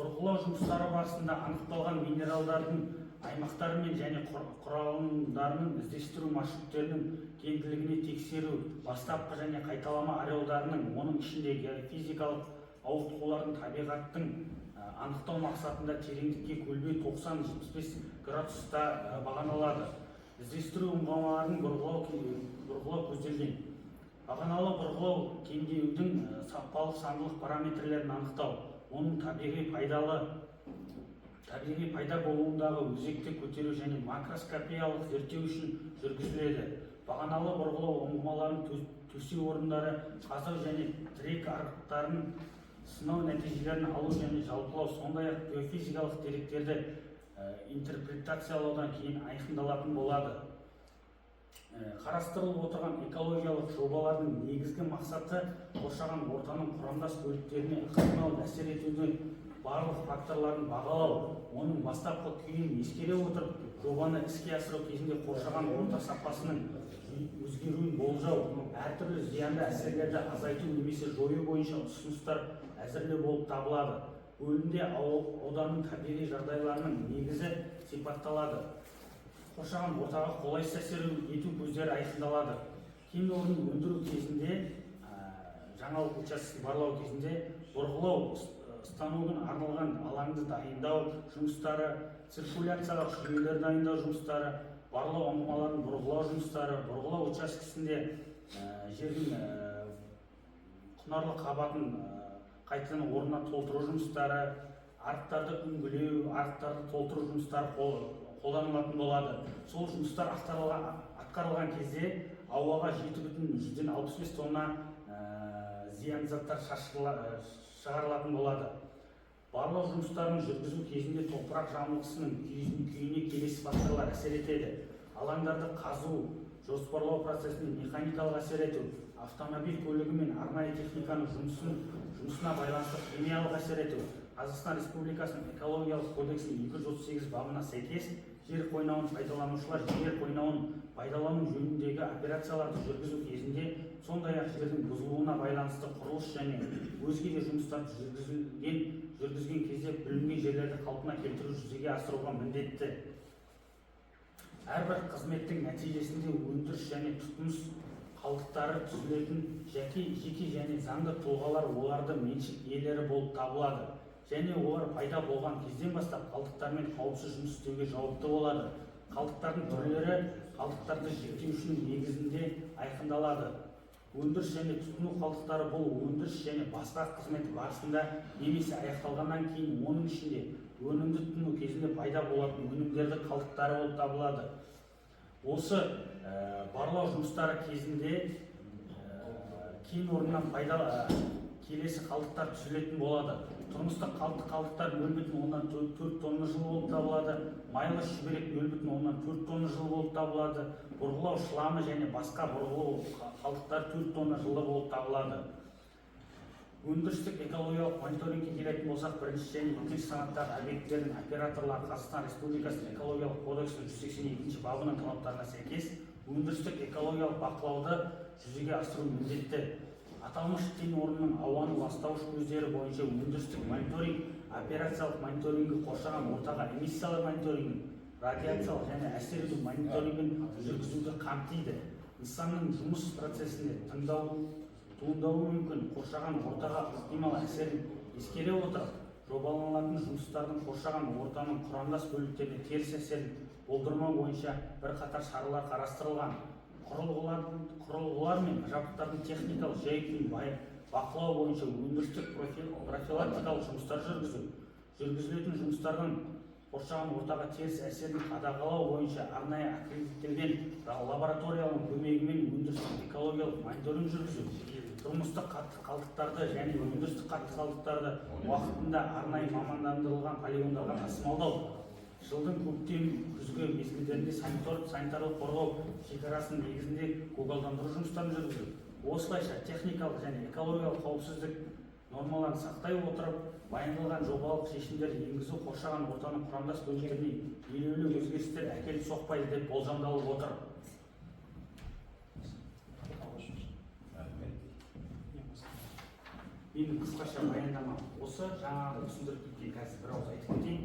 Бұрғылау жұмыстары барысында анықталған минералдардың аймақтары және құралымдарының іздестіру маршруттерінің кеңділігіне тексеру, бастапқы және қайталама ореолдарының, оның ішінде геофизикалық ауытқулардың табиғаттың анықтау мақсатында тереңдікке көлбеу 90-75 градуста бағаналады. Іздестіру ұңғымаларының бұрғылау көзделген. Бағаналы бұрғылау кеңдеудің сапалық сандылық параметрлерін анықтау, оның табиғи пайда болуындағы өзекті көтеру және макроскопиялық зерттеу үшін жүргізіледі. Бағаналы бұрғылау ұңғымаларын төсеу орындары, қазу және тірек арықтарын сынау нәтижелерін алу және жалпылау, сондай-ақ геофизикалық деректерді интерпретациялаудан кейін айқындалатын болады. Қарастырылып отырған экологиялық жобалардың негізгі мақсаты қоршаған ортаның құрамдас бөліктеріне ықтимал әсер етудің барлық факторларын бағалау, оның бастапқы күйін ескере отырып, жобаны іске асыру кезінде қоршаған орта сапасының өзгеруін болжау, әртүрлі зиянды әсерлерді азайту немесе жою бойынша ұсыныстар әзірлеу болып табылады. Бөлімде ауданның табиғи жағдайларының негізі сипатталады. Қоршаған ортаға қолайсыз әсер ету көздері айқындалады. Кен орнын өндіру кезінде, жаңалық учаскесін барлау кезінде бұрғылау станогын арналған алаңды дайындау жұмыстары, циркуляциялық жүйелер дайындау жұмыстары, барлау ұңғымаларын бұрғылау жұмыстары, бұрғылау учаскесінде жердің құнарлы қабатын қайтадан орнына толтыру жұмыстары, арықтарды үңгілеу, арықтарды толтыру жұмыстары қолданылатын болады. Сол жұмыстар атқарылған кезде ауаға 7,65 тонна зиянды заттар шығарылатын болады. Барлау жұмыстарын жүргізу кезінде топырақ жамылғысының күйіне келесі факторлар әсер етеді. Алаңдарды қазу, жоспарлау процесіне механикалық әсер ету, автомобиль көлігі мен арнайы техниканың жұмысына байланысты химиялық әсер ету. Қазақстан Республикасының экологиялық кодексінің 238 бабына сәйкес жер қойнауын пайдаланушылар жер қойнауын пайдалану жөніндегі операцияларды жүргізу кезінде, сондай-ақ жердің бұзылуына байланысты құрылыс және өзге де жұмыстарды жүргізген кезде бүлінген жерлерді қалпына келтіру жүзеге асыруға міндетті. Әрбір қызметтің нәтижесінде өндіріс және тұтыныс қалдықтары түзілетін жеке және заңды тұлғалар оларды меншік иелері болып табылады. Және олар пайда болған кезден бастап қалдықтармен қауіпсіз жұмыс істеуге жауапты болады. Қалдықтардың түрлері қалдықтарды жіктеуішінің негізінде айқындалады. Өндіріс және тұтыну қалдықтары бұл өндіріс және басқа қызмет барысында немесе аяқталғаннан кейін, оның ішінде өнімді тұтыну кезінде пайда болатын өнімдерді қалдықтары болып табылады. Осы барлау жұмыстары кезінде кен орнынан келесі қалдықтар түзілетін болады. Тұрмыстық қалдықтар 0,4 тонна жыл болып табылады. Майлы шүберек 0,4 тонна жыл болып табылады. Бұрғылау шламы және басқа бұрғылау қалдықтар 4 тонна жылы болып табылады. Өндірістік экологиялық мониторингке келетін болсақ, бірінші және екінші санаттағы объектілердің операторлары Қазақстан Республикасының экологиялық кодексінің 182 бабының талаптарына сәйкес өндірістік экологиялық бақылауды жүзеге асыру міндетті. Аталмыш кен орнының ауаны ластауыш көздері бойынша өндірістік мониторинг, операциялық мониторингі, қоршаған ортаға эмиссиялар мониторингін, радиациялық және әсер ету мониторингін жүргізуді қамтиды. Нысанның жұмыс процесінде туындауы мүмкін қоршаған ортаға ықтимал әсерін ескере отырып, жобаланатын жұмыстардың қоршаған ортаның құрамдас бөліктеріне теріс әсерін болдырмау бойынша бірқатар шаралар қарастырылған. Құрылғылар мен жабдықтардың техникалық жай-күйін бақылау бойынша өндірістік профилактикалық жұмыстар жүргізу. Жүргізілетін жұмыстардың қоршаған ортаға теріс әсерін қадағалау бойынша арнайы аккредиттелген лабораторияның көмегімен өндірістік экологиялық мониторинг жүргізу. Тұрмыстық қатты қалдықтарды және өндірістік қатты қалдықтарды уақытында арнайы мамандандырылған полигондарға тасымалдау. Жылдың көктем күзгі мезгілдерінде санитарлық қорғау шекарасының негізінде көгалдандыру жұмыстарын жүргізу. Осылайша техникалық және экологиялық қауіпсіздік нормаларын сақтай отырып, баяндалған жобалық шешімдер енгізу қоршаған ортаның құрамдас бөліктеріне елеулі өзгерістер әкеліп соқпайды деп болжамдалып отыр. Менің қысқаша баяндамам осы. Жаңағы түсіндіріп кеткен қазір бір ауыз айтып кетейін.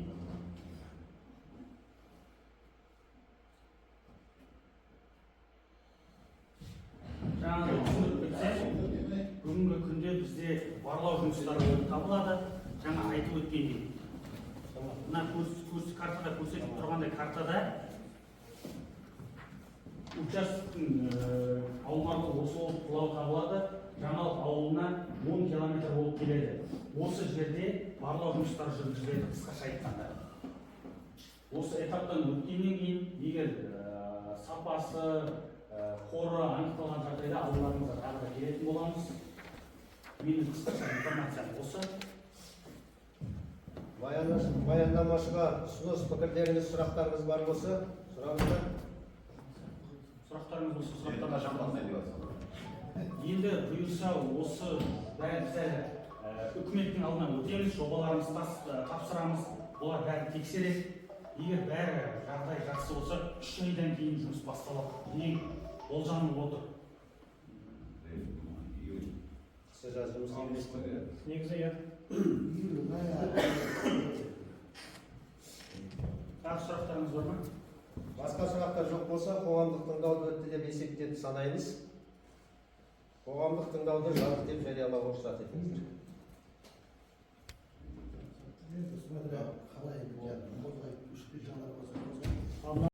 Жаңағы түсіндіріп кетсем, бүгінгі күнде бізде барлау жұмыстары болып табылады. Жаңа айтып өткендей. Мына картада көрсетіп тұрғандай картада участоктың аумағы осы болып табылады. Жаңалық ауылына 10 километр болып келеді. Осы жерде барлау жұмыстары жүргізіледі, қысқаша айтқанда. Осы этаптан өткеннен кейін, егер сапасы, қоры анықталған жағдайда аулаларыңызға тағы да келетін боламыз. Менің қысқаша информациям осы. Баяндамашыға ұсыныс, пікірлеріңіз, сұрақтарыңыз бар болса, сұраңыздар. Сұрақтарыңыз болса, сұрақтарға енді бұйырса осы бәрі үкіметтің алдына өтеміз, жобаларымызды тапсырамыз, олар бәрі тексереді. Егер бәрі жағдай жақсы болса, 3 айдан кейін жұмыс басталады деген болжанып отыр. Сіз жұмыс емеспін. Негізі тағы сұрақтарыңыз бар ма? Басқа сұрақтар жоқ болса, қоғамдық тыңдауды өтті деп есептеп санаймыз. Қоғамдық тыңдауды жабық деп жариялауға рұқсат етіңіздер. Қалай